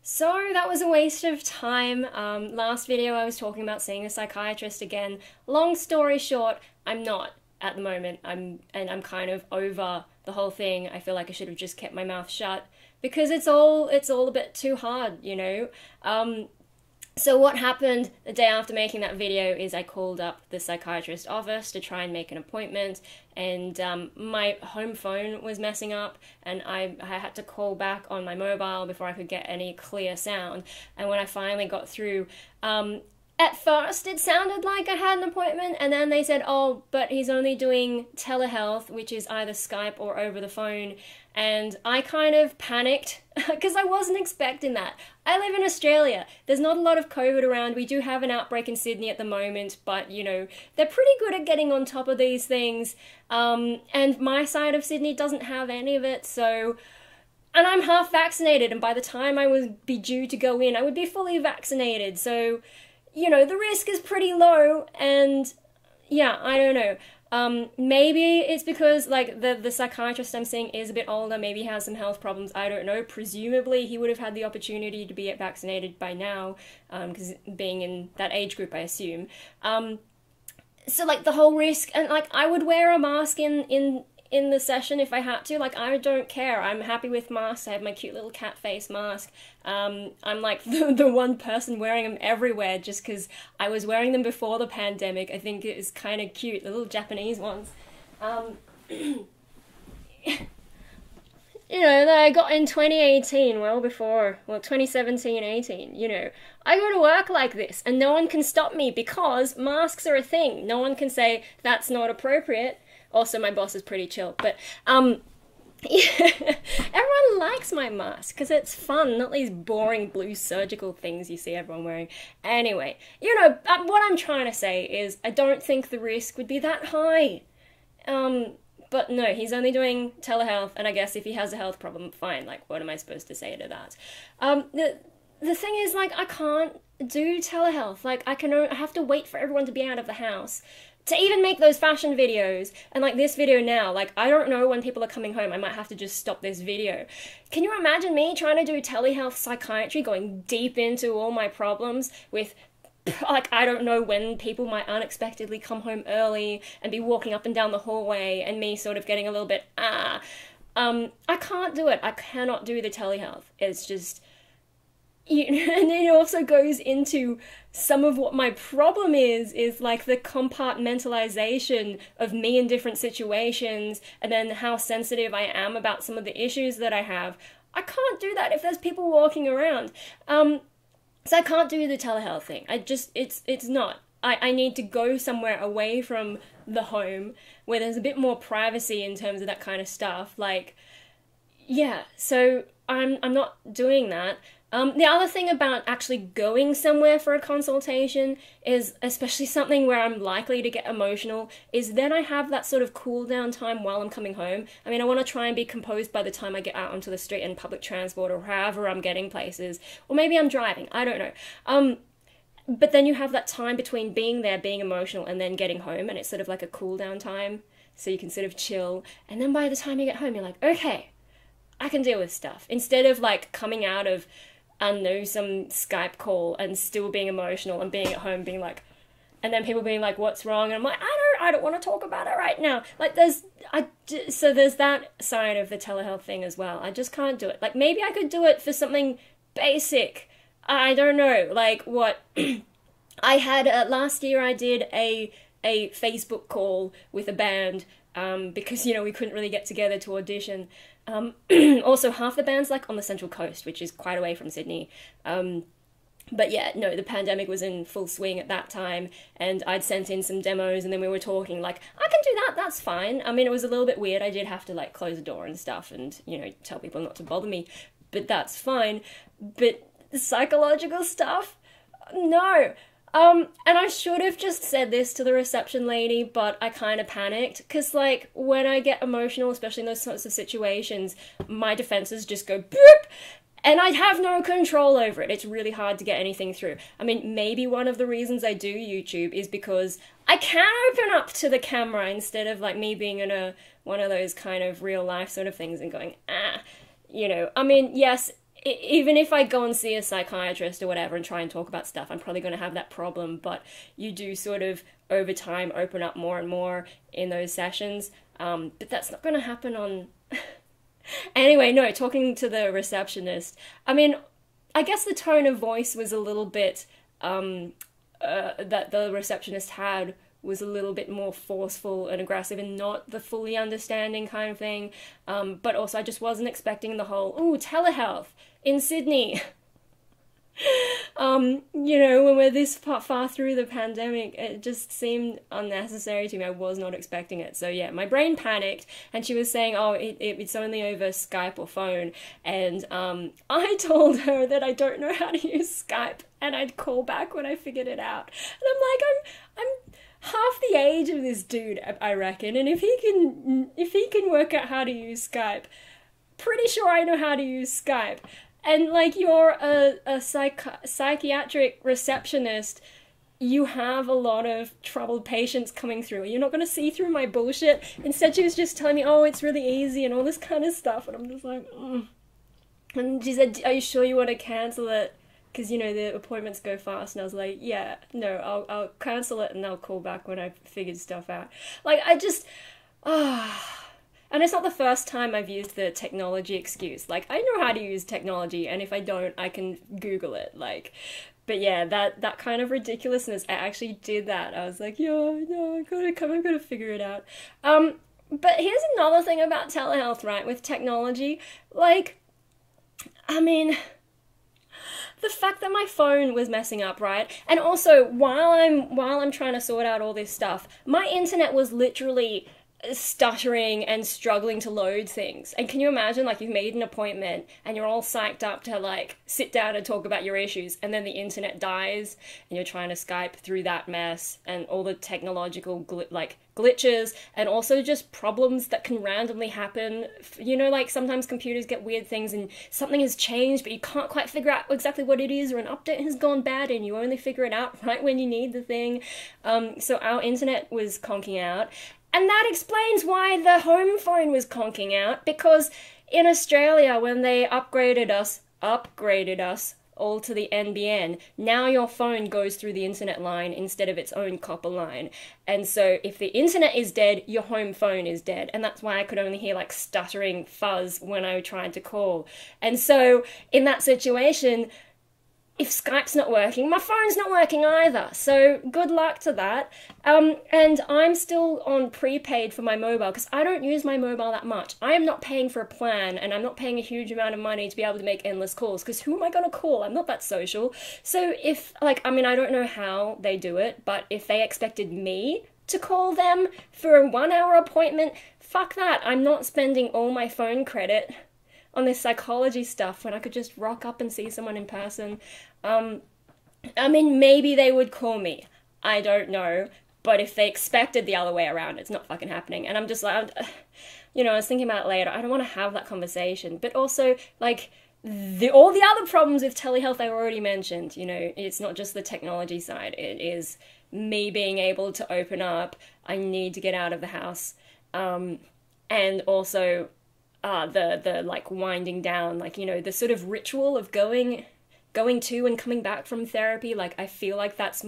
So that was a waste of time. Last video I was talking about seeing a psychiatrist again. Long story short, I'm not at the moment. I'm kind of over the whole thing. I feel like I should have just kept my mouth shut because it's all a bit too hard, you know. So what happened the day after making that video is I called up the psychiatrist's office to try and make an appointment, and my home phone was messing up, and I had to call back on my mobile before I could get any clear sound. And when I finally got through, at first it sounded like I had an appointment, and then they said, oh, but he's only doing telehealth, which is either Skype or over the phone. And I kind of panicked because I wasn't expecting that. I live in Australia. There's not a lot of COVID around. We do have an outbreak in Sydney at the moment, but, you know, they're pretty good at getting on top of these things. And my side of Sydney doesn't have any of it, so... And I'm half vaccinated, and by the time I would be due to go in, I would be fully vaccinated. So, you know, the risk is pretty low, and yeah, I don't know. Maybe it's because, like, the psychiatrist I'm seeing is a bit older, maybe he has some health problems, I don't know. Presumably he would have had the opportunity to be vaccinated by now, because being in that age group, I assume. So, like, the whole risk, and, like, I would wear a mask in the session if I had to. Like, I don't care. I'm happy with masks. I have my cute little cat face mask. I'm like the one person wearing them everywhere just because I was wearing them before the pandemic. I think it is kind of cute, the little Japanese ones. You know, that I got in 2018, well, 2017, 18, you know. I go to work like this, and no one can stop me because masks are a thing. No one can say, that's not appropriate. Also, my boss is pretty chill, but, yeah, everyone likes my mask, because it's fun, not these boring blue surgical things you see everyone wearing. Anyway, you know, what I'm trying to say is, I don't think the risk would be that high. But no, he's only doing telehealth, and I guess if he has a health problem, fine, like, what am I supposed to say to that? The thing is, like, I can't do telehealth, like, I have to wait for everyone to be out of the house to even make those fashion videos, and like this video now, like, I don't know when people are coming home, I might have to just stop this video. Can you imagine me trying to do telehealth psychiatry, going deep into all my problems with, like, I don't know when people might unexpectedly come home early and be walking up and down the hallway, and me sort of getting a little bit, I can't do it. I cannot do the telehealth. It's just... and it also goes into some of what my problem is like the compartmentalization of me in different situations, and then how sensitive I am about some of the issues that I have. I can't do that if there's people walking around. So I can't do the telehealth thing. It's not. I need to go somewhere away from the home where there's a bit more privacy in terms of that kind of stuff. Like, yeah, so I'm not doing that. The other thing about actually going somewhere for a consultation is, especially something where I'm likely to get emotional, is then I have that sort of cool down time while I'm coming home. I mean, I want to try and be composed by the time I get out onto the street in public transport or however I'm getting places. Or maybe I'm driving, I don't know. But then you have that time between being there, being emotional, and then getting home, and it's sort of like a cool down time, so you can sort of chill. And then by the time you get home, you're like, okay, I can deal with stuff. Instead of like coming out of, I don't know, some Skype call and still being emotional and being at home being like, and then people being like, what's wrong? And I'm like, I don't want to talk about it right now. Like, so there's that side of the telehealth thing as well. I just can't do it. Like, maybe I could do it for something basic. I don't know, like what, I had, last year I did a Facebook call with a band, because, you know, we couldn't really get together to audition. Also, half the band's like on the Central Coast, which is quite away from Sydney. But yeah, no, the pandemic was in full swing at that time, and I'd sent in some demos, and then we were talking, like, I can do that, that's fine. I mean, it was a little bit weird, I did have to, like, close the door and stuff, and, you know, tell people not to bother me, but that's fine. But psychological stuff? No. And I should have just said this to the reception lady, but I kind of panicked, because, like, when I get emotional, especially in those sorts of situations, my defenses just go boop, and I have no control over it. It's really hard to get anything through. I mean, maybe one of the reasons I do YouTube is because I can open up to the camera instead of, like, me being in one of those kind of real life sort of things and going, you know. I mean, yes, even if I go and see a psychiatrist or whatever and try and talk about stuff, I'm probably going to have that problem. But you do sort of, over time, open up more and more in those sessions. But that's not going to happen on... Anyway, no, talking to the receptionist, I mean, I guess the tone of voice was a little bit, that the receptionist had was a little bit more forceful and aggressive and not the fully understanding kind of thing. But also I just wasn't expecting the whole, ooh, telehealth in Sydney. You know, when we're this far through the pandemic, it just seemed unnecessary to me. I was not expecting it. So yeah, my brain panicked, and she was saying, oh, it's only over Skype or phone. And I told her that I don't know how to use Skype, and I'd call back when I figured it out. And I'm like, I'm half the age of this dude, I reckon, and if he can work out how to use Skype, pretty sure I know how to use Skype. And like, you're a psychiatric receptionist, you have a lot of troubled patients coming through. You're not going to see through my bullshit. Instead, she was just telling me, oh, it's really easy and all this kind of stuff, and I'm just like, And she said, are you sure you want to cancel it? Because, you know, the appointments go fast. And I was like, yeah, no, I'll cancel it and I'll call back when I've figured stuff out. Like, I just... And it's not the first time I've used the technology excuse. Like, I know how to use technology, and if I don't, I can Google it. Like, but yeah, that kind of ridiculousness, I actually did that. I was like, yeah, no, I've got to figure it out. But here's another thing about telehealth, right, with technology. Like, I mean... the fact that my phone was messing up, right? And also, while I'm trying to sort out all this stuff, my internet was literally stuttering and struggling to load things. And can you imagine, like, you've made an appointment and you're all psyched up to, like, sit down and talk about your issues, and then the internet dies and you're trying to Skype through that mess and all the technological glitches, and also just problems that can randomly happen. You know, like, sometimes computers get weird things and something has changed, but you can't quite figure out exactly what it is, or an update has gone bad and you only figure it out right when you need the thing. So our internet was conking out. And that explains why the home phone was conking out, because in Australia, when they upgraded us all to the NBN, now your phone goes through the internet line instead of its own copper line. And so if the internet is dead, your home phone is dead. And that's why I could only hear, like, stuttering fuzz when I tried to call. And so in that situation, if Skype's not working, my phone's not working either. So good luck to that. And I'm still on prepaid for my mobile because I don't use my mobile that much. I am not paying for a plan, and I'm not paying a huge amount of money to be able to make endless calls, because who am I going to call? I'm not that social. So if, like, I mean, I don't know how they do it, but if they expected me to call them for a 1-hour appointment, fuck that. I'm not spending all my phone credit on this psychology stuff when I could just rock up and see someone in person. I mean, maybe they would call me. I don't know. But if they expected the other way around, it's not fucking happening. And I'm just like, you know, I was thinking about it later. I don't want to have that conversation. But also, like, all the other problems with telehealth I already mentioned. You know, it's not just the technology side. It is me being able to open up. I need to get out of the house. And also... the like winding down, like, you know, the sort of ritual of going to and coming back from therapy. Like, I feel like that's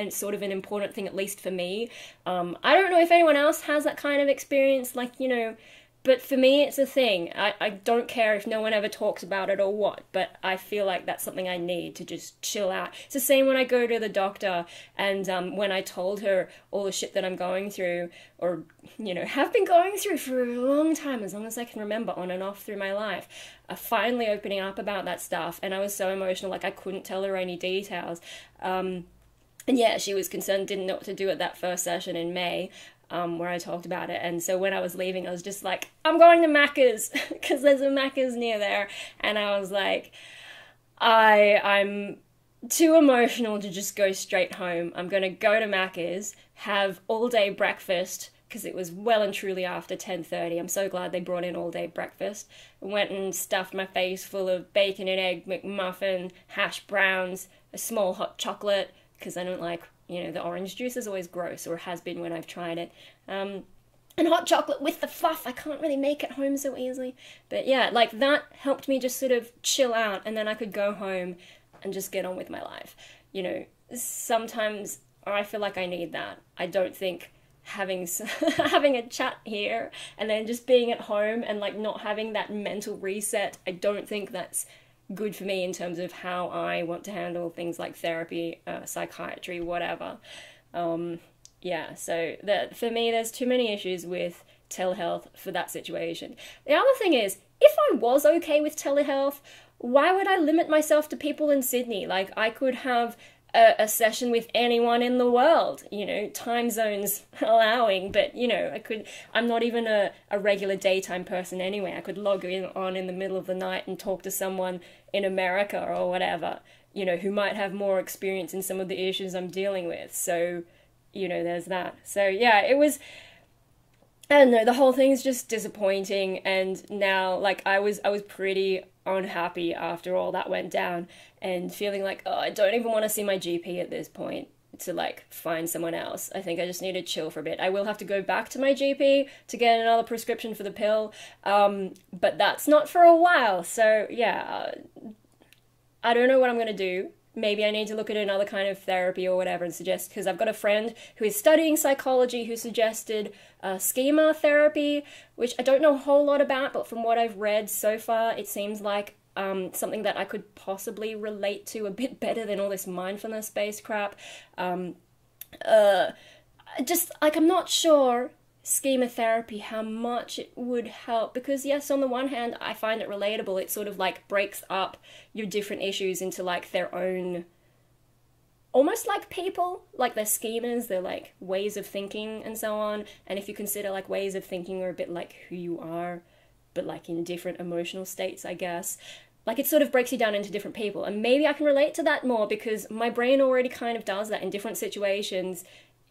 sort of an important thing, at least for me. I don't know if anyone else has that kind of experience, like, you know, but for me, it's a thing. I don't care if no one ever talks about it or what, but I feel like that's something I need to just chill out. It's the same when I go to the doctor, and when I told her all the shit that I'm going through, or, you know, have been going through for a long time, as long as I can remember, on and off through my life, finally opening up about that stuff, and I was so emotional, like, I couldn't tell her any details. And yeah, she was concerned, didn't know what to do at that first session in May. Where I talked about it. And so when I was leaving, I was just like, I'm going to Macca's, because there's a Macca's near there. And I was like, I'm too emotional to just go straight home. I'm going to go to Macca's, have all-day breakfast, because it was well and truly after 10:30. I'm so glad they brought in all-day breakfast. I went and stuffed my face full of bacon and egg McMuffin, hash browns, a small hot chocolate, because I don't like, you know, the orange juice is always gross, or has been when I've tried it. And hot chocolate with the fluff, I can't really make at home so easily. But yeah, like that helped me just sort of chill out, and then I could go home and just get on with my life. You know, sometimes I feel like I need that. I don't think having having a chat here and then just being at home and like not having that mental reset, I don't think that's good for me in terms of how I want to handle things like therapy, psychiatry, whatever. Yeah, so that for me, there's too many issues with telehealth for that situation. The other thing is, if I was okay with telehealth, why would I limit myself to people in Sydney? Like, I could have a session with anyone in the world, you know, time zones allowing, but, you know, I'm not even a regular daytime person anyway. I could log in the middle of the night and talk to someone in America or whatever, you know, who might have more experience in some of the issues I'm dealing with. So, you know, there's that. So yeah, it was, I don't know, the whole thing's just disappointing, and now like I was pretty unhappy after all that went down, and feeling like, oh, I don't even want to see my GP at this point to like find someone else. I think I just need to chill for a bit. I will have to go back to my GP to get another prescription for the pill, but that's not for a while. So yeah, I don't know what I'm gonna do. Maybe I need to look at another kind of therapy or whatever and suggest, because I've got a friend who is studying psychology who suggested schema therapy, which I don't know a whole lot about, but from what I've read so far, it seems like something that I could possibly relate to a bit better than all this mindfulness-based crap. Just, like, I'm not sure schema therapy, how much it would help, because yes, on the one hand I find it relatable. It sort of like breaks up your different issues into like their own, almost like people, like their schemas, their like ways of thinking and so on. And if you consider like ways of thinking are a bit like who you are, but like in different emotional states, I guess, like it sort of breaks you down into different people, and maybe I can relate to that more because my brain already kind of does that in different situations,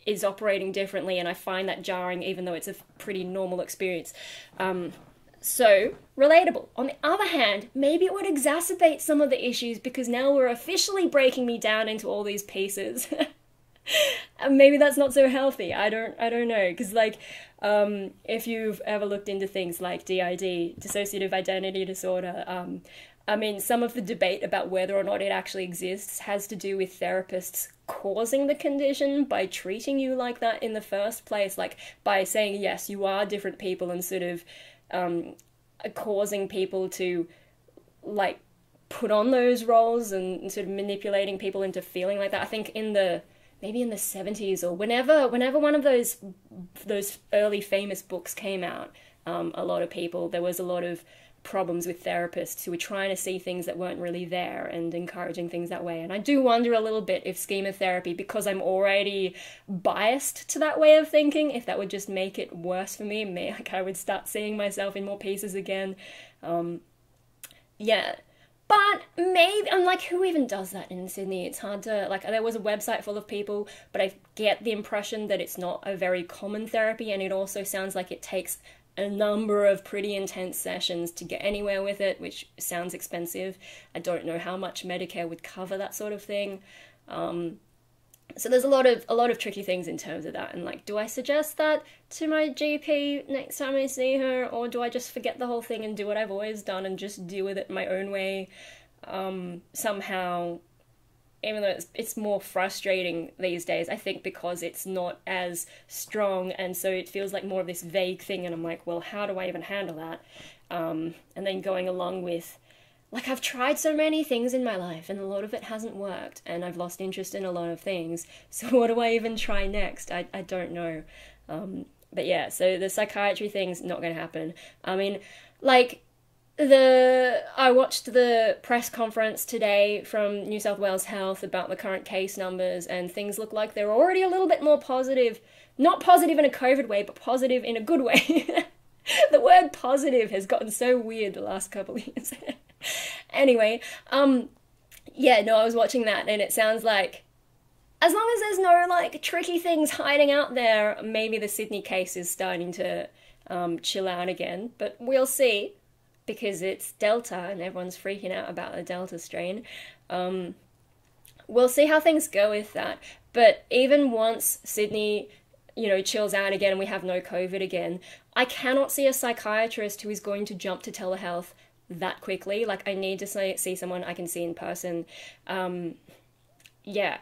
is operating differently, and I find that jarring even though it's a pretty normal experience. So, relatable. On the other hand, maybe it would exacerbate some of the issues because now we're officially breaking me down into all these pieces. And maybe that's not so healthy. I don't know, because like if you've ever looked into things like DID, dissociative identity disorder, I mean, some of the debate about whether or not it actually exists has to do with therapists causing the condition by treating you like that in the first place, like by saying, yes, you are different people, and sort of causing people to like put on those roles and sort of manipulating people into feeling like that. I think maybe in the 70s or whenever one of those early famous books came out, a lot of people, there was a lot of problems with therapists who were trying to see things that weren't really there and encouraging things that way. And I do wonder a little bit if schema therapy, because I'm already biased to that way of thinking, if that would just make it worse for me. Maybe like I would start seeing myself in more pieces again. Yeah. But maybe, I'm like, who even does that in Sydney? It's hard to, like, there was a website full of people, but I get the impression that it's not a very common therapy, and it also sounds like it takes a number of pretty intense sessions to get anywhere with it, which sounds expensive. I don't know how much Medicare would cover that sort of thing. So there's a lot of tricky things in terms of that. And like, do I suggest that to my GP next time I see her, or do I just forget the whole thing and do what I've always done and just deal with it my own way? Somehow, even though it's more frustrating these days, I think because it's not as strong, and so it feels like more of this vague thing, and I'm like, well, how do I even handle that? And then going along with, like, I've tried so many things in my life, and a lot of it hasn't worked, and I've lost interest in a lot of things, so what do I even try next? I don't know. But yeah, so the psychiatry thing's not going to happen. I mean, like, I watched the press conference today from New South Wales Health about the current case numbers, and things look like they're already a little bit more positive. Not positive in a COVID way, but positive in a good way. The word positive has gotten so weird the last couple of years. Anyway, yeah, no, I was watching that, and it sounds like, as long as there's no, like, tricky things hiding out there, maybe the Sydney case is starting to chill out again, but we'll see. Because it's Delta and everyone's freaking out about the Delta strain. We'll see how things go with that. But even once Sydney, chills out again and we have no COVID again, I cannot see a psychiatrist who is going to jump to telehealth that quickly. Like, I need to see someone I can see in person. Yeah.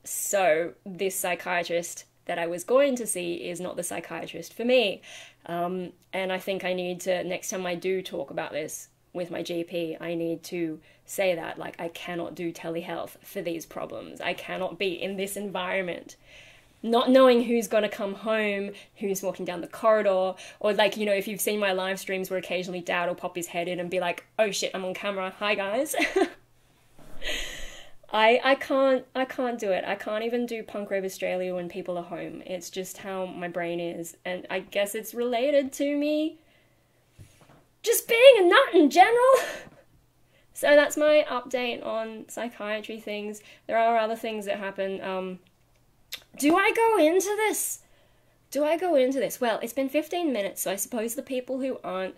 So this psychiatrist that I was going to see is not the psychiatrist for me. And I think I need to, next time I do talk about this with my GP, I need to say that, like, I cannot do telehealth for these problems. I cannot be in this environment not knowing who's going to come home, who's walking down the corridor, or like, if you've seen my live streams where occasionally Dad will pop his head in and be like, oh shit, I'm on camera, hi guys. I can't do it. I can't even do Punk Rave Australia when people are home. It's just how my brain is, and I guess it's related to me just being a nut in general. So that's my update on psychiatry things. There are other things that happen. Do I go into this? Well, it's been 15 minutes, so I suppose the people who aren't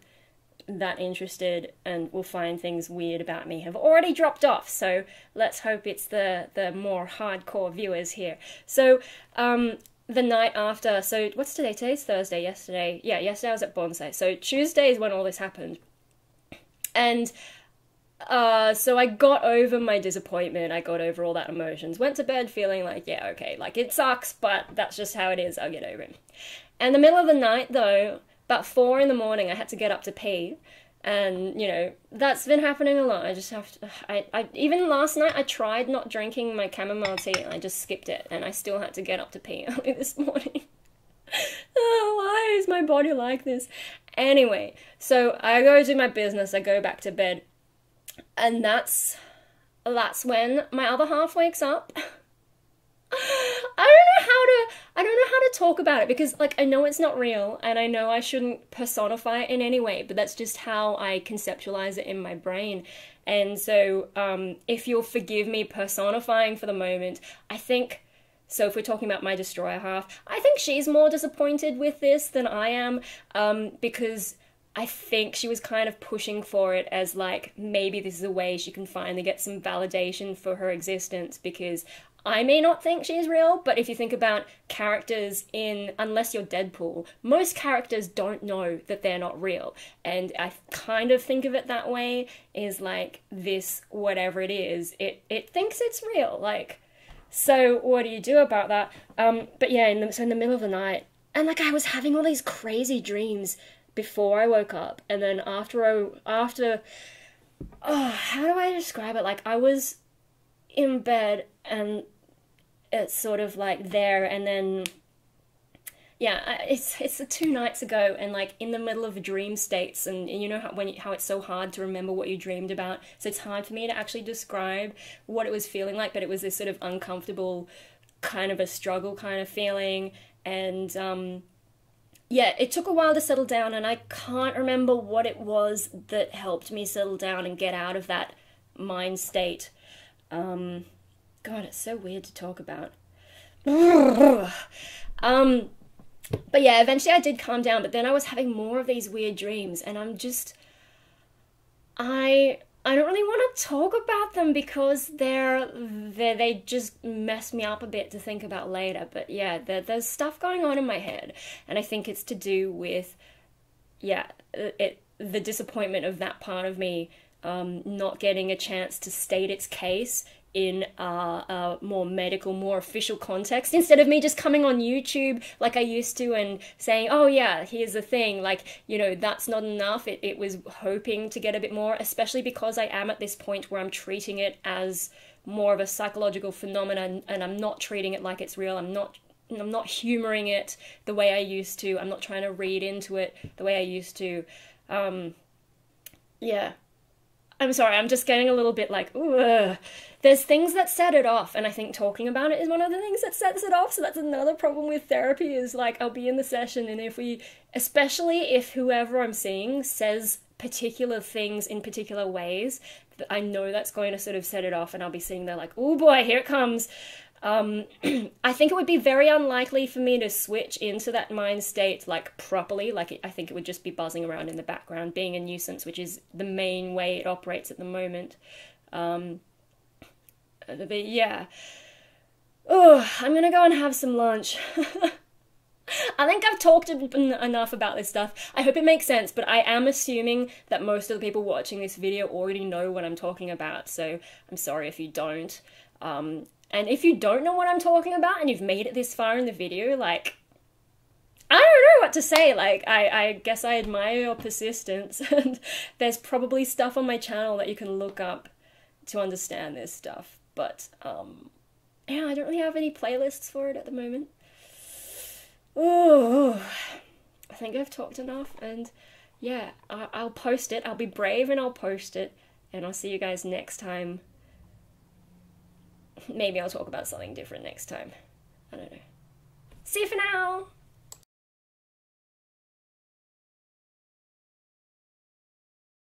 that interested and will find things weird about me have already dropped off, so let's hope it's the more hardcore viewers here. So, the night after, so what's today? Today's Thursday. Yesterday I was at Bonsai. So Tuesday is when all this happened. And so I got over my disappointment, I got over all that emotions, went to bed feeling like, yeah, okay, like it sucks, but that's just how it is, I'll get over it. And the middle of the night though, about 4 in the morning, I had to get up to pee, and, that's been happening a lot. I just have to, I even last night, I tried not drinking my chamomile tea, and I just skipped it, and I still had to get up to pee early this morning. Oh, why is my body like this? Anyway, so I go do my business, I go back to bed, and that's when my other half wakes up. I don't know how to talk about it, because, like, I know it's not real, and I know I shouldn't personify it in any way, but that's just how I conceptualize it in my brain. And so, if you'll forgive me personifying for the moment, I think, so if we're talking about my destroyer half, I think she's more disappointed with this than I am, because I think she was kind of pushing for it as, like, maybe this is a way she can finally get some validation for her existence, because I may not think she's real, but if you think about characters unless you're Deadpool, most characters don't know that they're not real. And I kind of think of it that way, is like, this, whatever it is, it thinks it's real, like, so what do you do about that? But yeah, so in the middle of the night, and like, I was having all these crazy dreams before I woke up, and then after, how do I describe it? Like, I was in bed, and it's sort of like there, and then, yeah, it's 2 nights ago, and like in the middle of dream states, and you know how it's so hard to remember what you dreamed about, so it's hard for me to actually describe what it was feeling like, but it was this sort of uncomfortable, kind of a struggle kind of feeling, and yeah, it took a while to settle down, and I can't remember what it was that helped me settle down and get out of that mind state. God, it's so weird to talk about. But yeah, eventually I did calm down, but then I was having more of these weird dreams, and I don't really want to talk about them, because they just mess me up a bit to think about later. But yeah, there's stuff going on in my head, and I think it's to do with, yeah, the disappointment of that part of me not getting a chance to state its case in a more medical, more official context, instead of me just coming on YouTube like I used to and saying, oh yeah, here's the thing, like, that's not enough. It was hoping to get a bit more, especially because I am at this point where I'm treating it as more of a psychological phenomenon, and I'm not treating it like it's real. I'm not humoring it the way I used to. I'm not trying to read into it the way I used to. Yeah. I'm sorry, I'm just getting a little bit like, ugh. There's things that set it off, and I think talking about it is one of the things that sets it off, so that's another problem with therapy, is like, I'll be in the session, and especially if whoever I'm seeing says particular things in particular ways, I know that's going to sort of set it off, and I'll be sitting there like, oh boy, here it comes. I think it would be very unlikely for me to switch into that mind state, like, properly. Like, I think it would just be buzzing around in the background, being a nuisance, which is the main way it operates at the moment. But yeah. Oh, I'm gonna go and have some lunch. I think I've talked enough about this stuff. I hope it makes sense, but I am assuming that most of the people watching this video already know what I'm talking about, so I'm sorry if you don't. And if you don't know what I'm talking about and you've made it this far in the video, like, I don't know what to say. Like, I guess I admire your persistence, and there's probably stuff on my channel that you can look up to understand this stuff, but, yeah, I don't really have any playlists for it at the moment. Oh, I think I've talked enough, and yeah, I'll post it. I'll be brave and I'll post it, and I'll see you guys next time. Maybe I'll talk about something different next time. I don't know. See you for now!